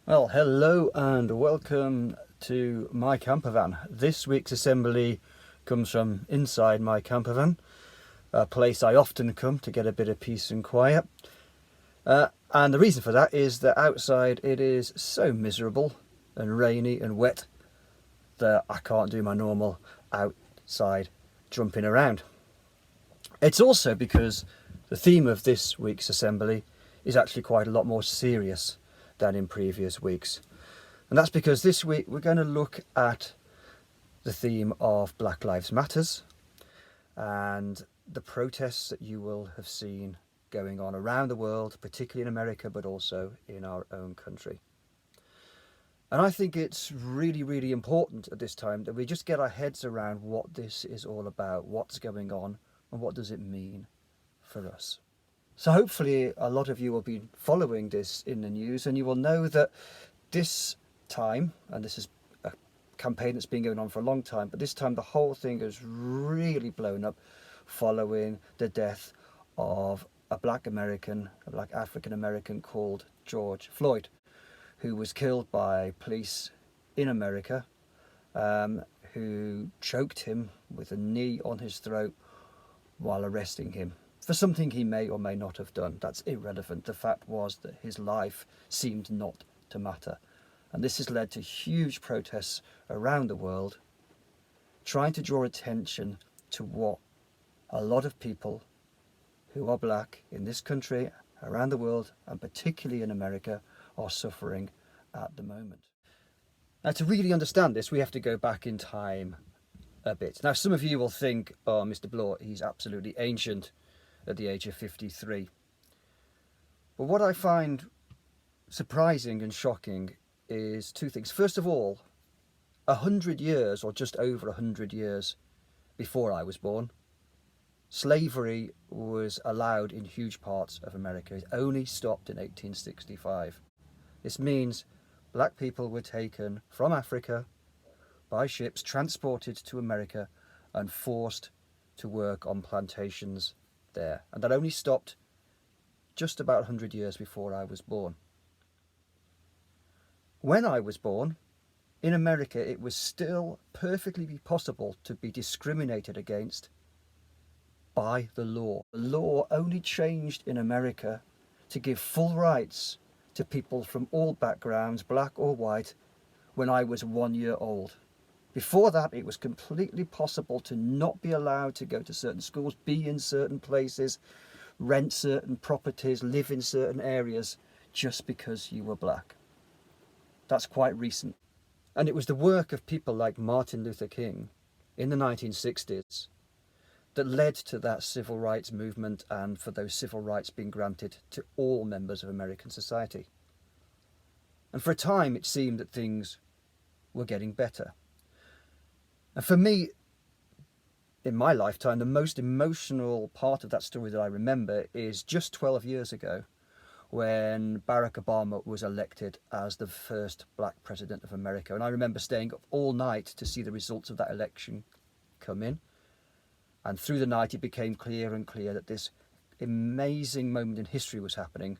Well, hello and welcome to my camper van. This week's assembly comes from inside my camper van, a place I often come to get a bit of peace and quiet. And the reason for that is that outside it is so miserable and rainy and wet that I can't do my normal outside jumping around. It's also because the theme of this week's assembly is actually quite a lot more serious than in previous weeks. And that's because this week we're going to look at the theme of Black Lives Matters and the protests that you will have seen going on around the world, particularly in America, but also in our own country. And I think it's really, really important at this time that we just get our heads around what this is all about, what's going on, and what does it mean for us. So hopefully a lot of you will be following this in the news, and you will know that this time, and this is a campaign that's been going on for a long time, but this time the whole thing has really blown up following the death of a black African American called George Floyd, who was killed by police in America, who choked him with a knee on his throat while arresting him for something he may or may not have done. That's irrelevant. The fact was that his life seemed not to matter. And this has led to huge protests around the world, trying to draw attention to what a lot of people who are black in this country, around the world, and particularly in America, are suffering at the moment. Now, to really understand this, we have to go back in time a bit. Now, some of you will think, oh, Mr. Bloor, he's absolutely ancient at the age of 53. But what I find surprising and shocking is two things. First of all, 100 years, or just over 100 years before I was born, slavery was allowed in huge parts of America. It only stopped in 1865. This means black people were taken from Africa by ships, transported to America, and forced to work on plantations there. And that only stopped just about 100 years before I was born. When I was born, in America, it was still perfectly possible to be discriminated against by the law. The law only changed in America to give full rights to people from all backgrounds, black or white, when I was 1 year old. Before that, it was completely possible to not be allowed to go to certain schools, be in certain places, rent certain properties, live in certain areas, just because you were black. That's quite recent. And it was the work of people like Martin Luther King in the 1960s that led to that civil rights movement, and for those civil rights being granted to all members of American society. And for a time, it seemed that things were getting better. And for me, in my lifetime, the most emotional part of that story that I remember is just 12 years ago, when Barack Obama was elected as the first black president of America. And I remember staying up all night to see the results of that election come in. And through the night, it became clearer and clearer that this amazing moment in history was happening,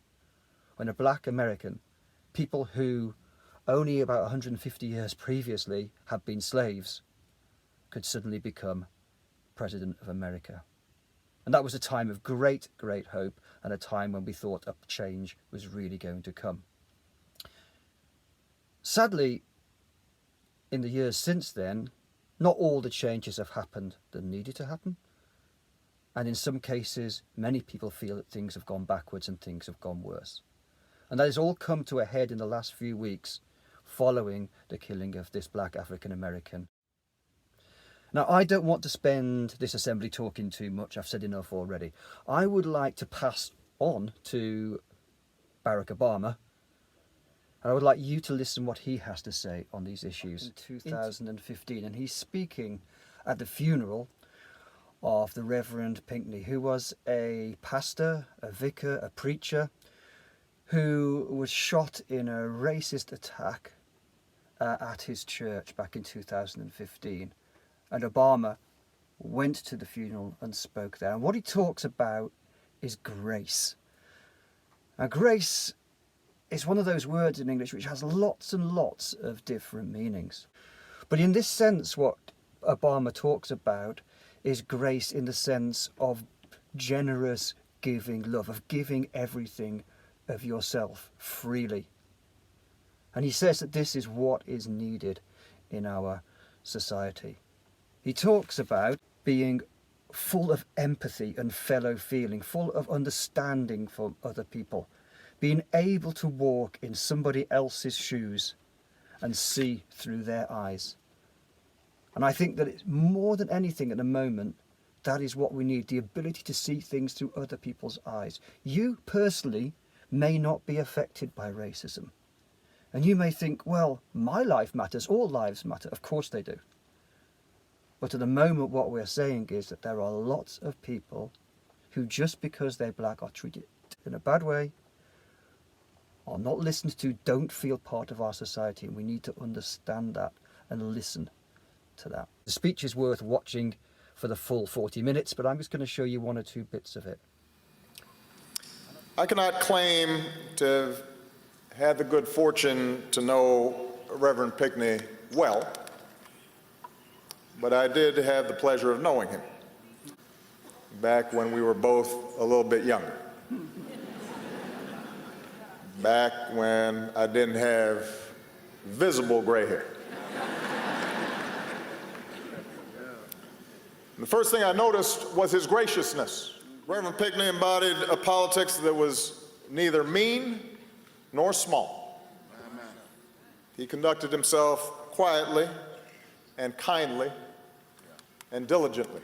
when a black American, people who only about 150 years previously had been slaves, could suddenly become President of America. And that was a time of great, great hope, and a time when we thought a change was really going to come. Sadly, in the years since then, not all the changes have happened that needed to happen. And in some cases, many people feel that things have gone backwards and things have gone worse. And that has all come to a head in the last few weeks following the killing of this black African American. Now, I don't want to spend this assembly talking too much. I've said enough already. I would like to pass on to Barack Obama, and I would like you to listen what he has to say on these issues. In 2015, and he's speaking at the funeral of the Reverend Pinckney, who was a pastor, a vicar, a preacher, who was shot in a racist attack at his church back in 2015. And Obama went to the funeral and spoke there. And what he talks about is grace. Now, grace It's one of those words in English which has lots and lots of different meanings. But in this sense, what Obama talks about is grace in the sense of generous giving love, of giving everything of yourself freely. And he says that this is what is needed in our society. He talks about being full of empathy and fellow feeling, full of understanding for other people, being able to walk in somebody else's shoes and see through their eyes. And I think that it's more than anything at the moment, that is what we need, the ability to see things through other people's eyes. You personally may not be affected by racism. And you may think, well, my life matters, all lives matter. Of course they do. But at the moment what we're saying is that there are lots of people who, just because they're black, are treated in a bad way, are not listened to, don't feel part of our society, and we need to understand that and listen to that. The speech is worth watching for the full 40 minutes, but I'm just going to show you one or two bits of it. I cannot claim to have had the good fortune to know Reverend Pinckney well, but I did have the pleasure of knowing him back when we were both a little bit younger. Back when I didn't have visible gray hair. And the first thing I noticed was his graciousness. Reverend Pinckney embodied a politics that was neither mean nor small. Amen. He conducted himself quietly and kindly and diligently.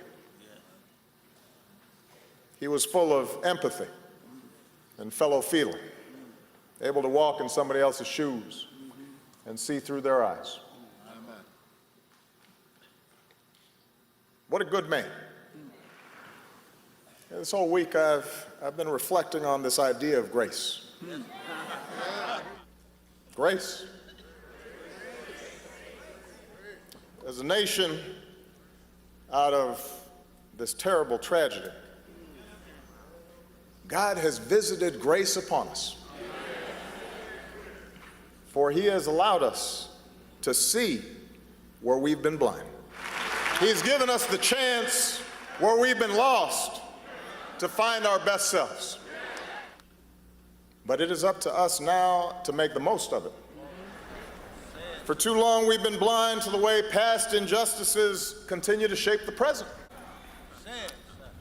He was full of empathy and fellow feeling, able to walk in somebody else's shoes and see through their eyes. Amen. What a good man. This whole week I've been reflecting on this idea of grace. Grace. As a nation, out of this terrible tragedy, God has visited grace upon us. For he has allowed us to see where we've been blind. He's given us the chance where we've been lost to find our best selves. But it is up to us now to make the most of it. For too long we've been blind to the way past injustices continue to shape the present.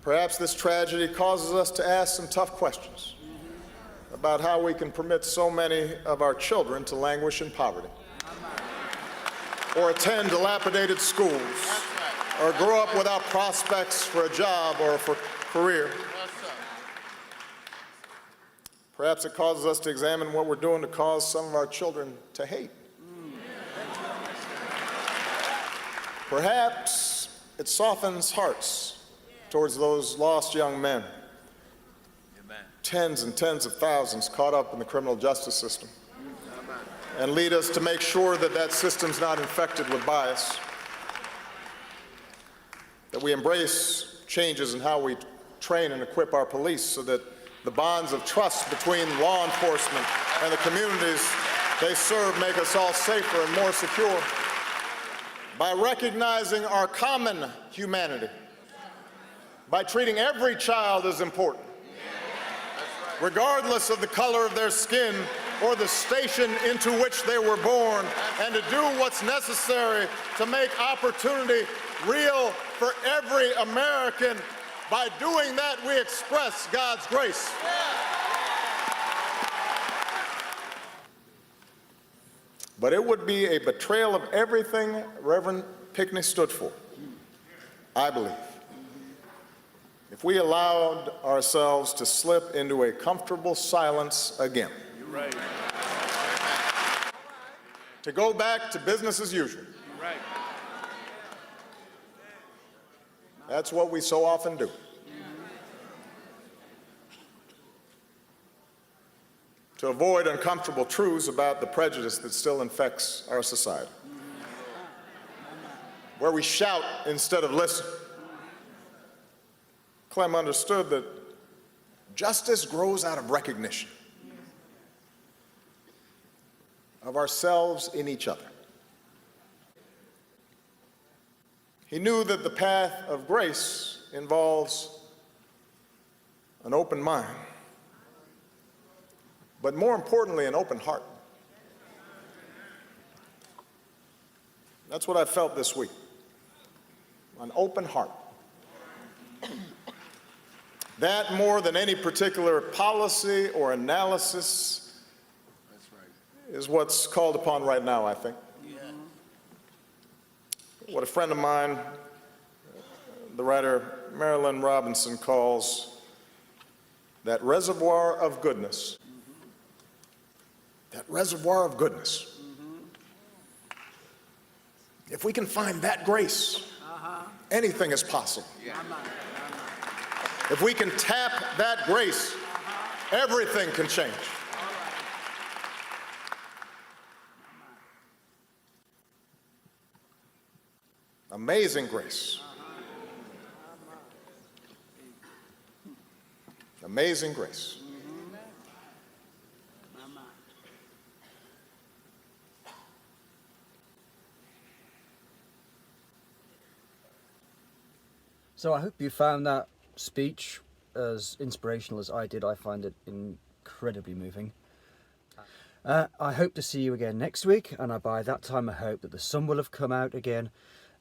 Perhaps this tragedy causes us to ask some tough questions about how we can permit so many of our children to languish in poverty, or attend dilapidated schools, or grow up without prospects for a job or for a career. Perhaps it causes us to examine what we're doing to cause some of our children to hate. Perhaps it softens hearts towards those lost young men, tens and tens of thousands caught up in the criminal justice system, and lead us to make sure that that system's not infected with bias, that we embrace changes in how we train and equip our police so that the bonds of trust between law enforcement and the communities they serve make us all safer and more secure. By recognizing our common humanity, by treating every child as important, regardless of the color of their skin or the station into which they were born, and to do what's necessary to make opportunity real for every American. By doing that, we express God's grace. But it would be a betrayal of everything Reverend Pinckney stood for, I believe, if we allowed ourselves to slip into a comfortable silence again. You're right. To go back to business as usual. You're right. That's what we so often do. To avoid uncomfortable truths about the prejudice that still infects our society. Where we shout instead of listen. Clem understood that justice grows out of recognition. of ourselves in each other. He knew that the path of grace involves an open mind, but more importantly, an open heart. That's what I felt this week, an open heart. That, more than any particular policy or analysis, is what's called upon right now, I think. What a friend of mine, the writer Marilyn Robinson, calls that reservoir of goodness. That reservoir of goodness. If we can find that grace, anything is possible. If we can tap that grace, everything can change. Amazing grace. Amazing grace. So I hope you found that speech as inspirational as I did. I find it incredibly moving. I hope to see you again next week, and by that time I hope that the sun will have come out again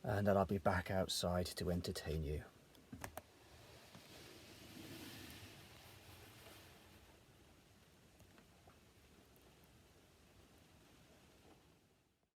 and that I'll be back outside to entertain you.